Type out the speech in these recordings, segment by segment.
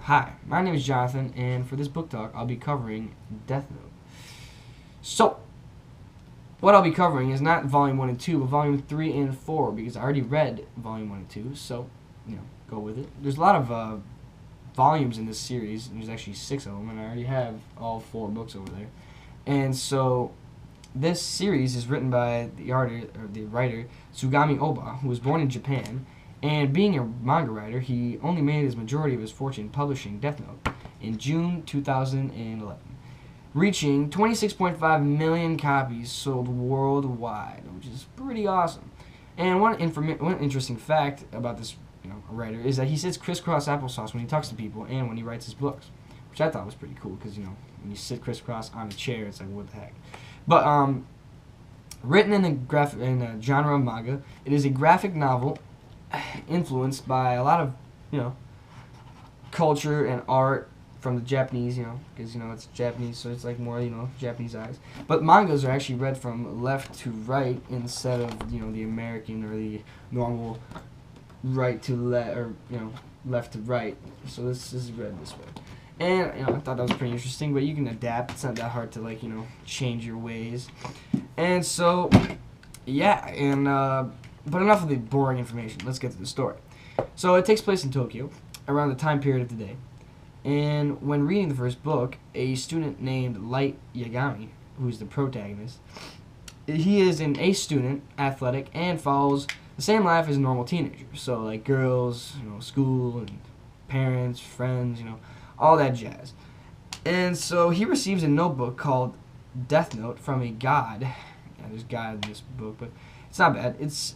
Hi, my name is Jonathan, and for this book talk, I'll be covering Deathnote. So, what I'll be covering is not Volume 1 and 2, but Volume 3 and 4, because I already read Volume 1 and 2, so, go with it. There's a lot of volumes in this series, and there's actually 6 of them, and I already have all 4 books over there. And so, this series is written by the writer Tsugami Oba, who was born in Japan. And being a manga writer, he only made his majority of his fortune publishing Deathnote in June 2011, reaching 26.5 million copies sold worldwide, which is pretty awesome. And one interesting fact about this writer is that he says crisscross applesauce when he talks to people and when he writes his books, which I thought was pretty cool because when you sit crisscross on a chair, it's like, what the heck. But written in the genre of manga, it is a graphic novel influenced by a lot of culture and art from the Japanese, because it's Japanese, so it's like more Japanese eyes. But mangas are actually read from left to right instead of the American or the normal right to left, or left to right. So this is read this way. And I thought that was pretty interesting, but you can adapt. It's not that hard to change your ways. And so yeah, and but enough of the boring information. Let's get to the story. So it takes place in Tokyo around the time period of the day. And when reading the first book, a student named Light Yagami, who's the protagonist, he is an A student, athletic, and follows the same life as a normal teenager. So like girls, school, and parents, friends, all that jazz. And so he receives a notebook called Deathnote from a god. Yeah, there's God in this book, but it's not bad. It's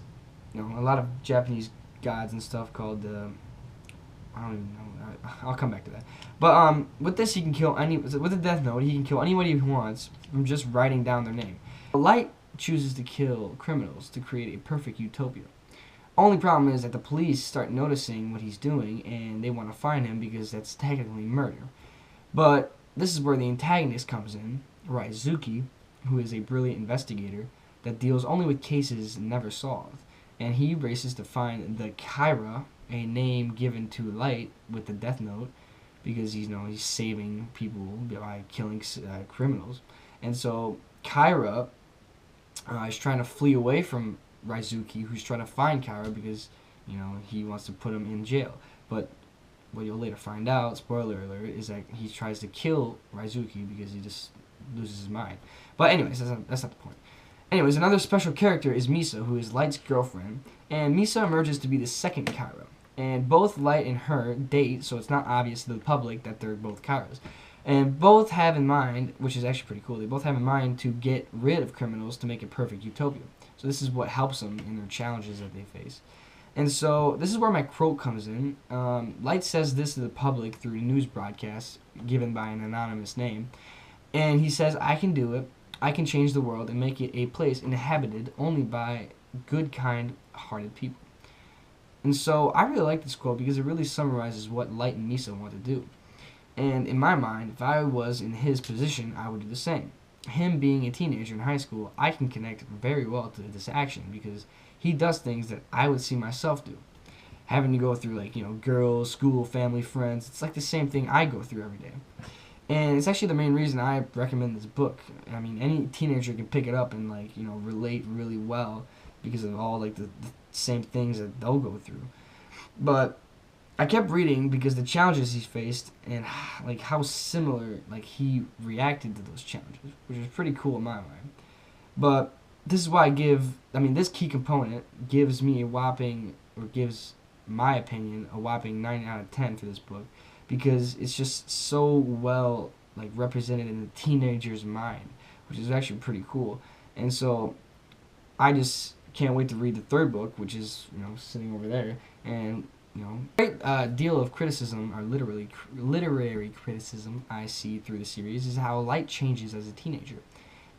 a lot of Japanese gods and stuff called I don't even know. I'll come back to that. But with this, he can kill with the Death Note, he can kill anybody he wants from just writing down their name. Light chooses to kill criminals to create a perfect utopia. Only problem is that the police start noticing what he's doing, and they want to find him because that's technically murder. But this is where the antagonist comes in, Raizuki, who is a brilliant investigator that deals only with cases never solved. And he races to find the Kyra, a name given to Light with the Death Note, because he's saving people by killing criminals. And so Kyra is trying to flee away from Raizuki, who's trying to find Kyra because he wants to put him in jail. But what you'll later find out, spoiler alert, is that he tries to kill Raizuki because he just loses his mind. But anyways, that's not the point. Anyways, another special character is Misa, who is Light's girlfriend, and Misa emerges to be the second Kyra. And both Light and her date, so it's not obvious to the public that they're both Kyras. And both have in mind, which is actually pretty cool, they both have in mind to get rid of criminals to make a perfect utopia. So this is what helps them in their challenges that they face. And so this is where my quote comes in. Light says this to the public through a news broadcast given by an anonymous name. And he says, "I can do it. I can change the world and make it a place inhabited only by good, kind-hearted people." And so I really like this quote because it really summarizes what Light and Misa want to do. And in my mind, if I was in his position, I would do the same. Him being a teenager in high school, I can connect very well to this action because he does things that I would see myself do. Having to go through girls, school, family, friends, it's like the same thing I go through every day. And it's actually the main reason I recommend this book. I mean, any teenager can pick it up and relate really well because of all the same things that they'll go through. But I kept reading because the challenges he's faced and how similar he reacted to those challenges, which is pretty cool in my mind. But this is why this key component gives my opinion a whopping 9 out of 10 for this book. Because it's just so well represented in the teenager's mind, which is actually pretty cool. And so I just can't wait to read the third book, which is sitting over there. And great deal of criticism, or literary criticism, I see through the series is how Light changes as a teenager.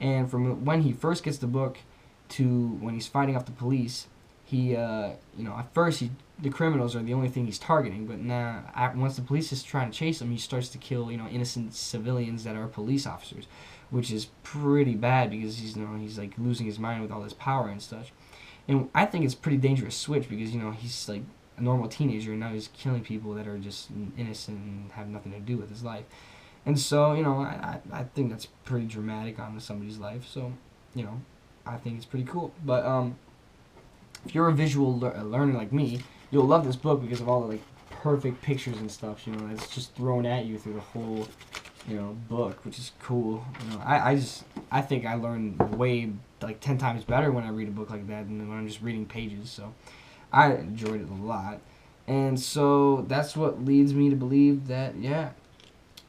And from when he first gets the book to when he's fighting off the police, he at first the criminals are the only thing he's targeting, but now once the police is trying to chase him, he starts to kill innocent civilians that are police officers, which is pretty bad because he's losing his mind with all this power and such. And I think it's a pretty dangerous switch because he's a normal teenager, and now he's killing people that are just innocent and have nothing to do with his life. And so, I think that's pretty dramatic on somebody's life. So, I think it's pretty cool. But if you're a visual learner like me, you'll love this book because of all the like perfect pictures and stuff. That's just thrown at you through the whole, book, which is cool. I think I learn way like 10 times better when I read a book like that than when I'm just reading pages. So, I enjoyed it a lot. And so that's what leads me to believe that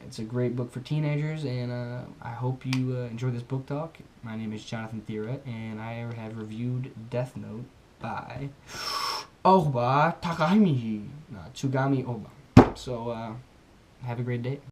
it's a great book for teenagers, and I hope you enjoy this book talk. My name is Jonathan Theoret, and I have reviewed Deathnote by Oba Takahimi Tsugami Oba. So, have a great day.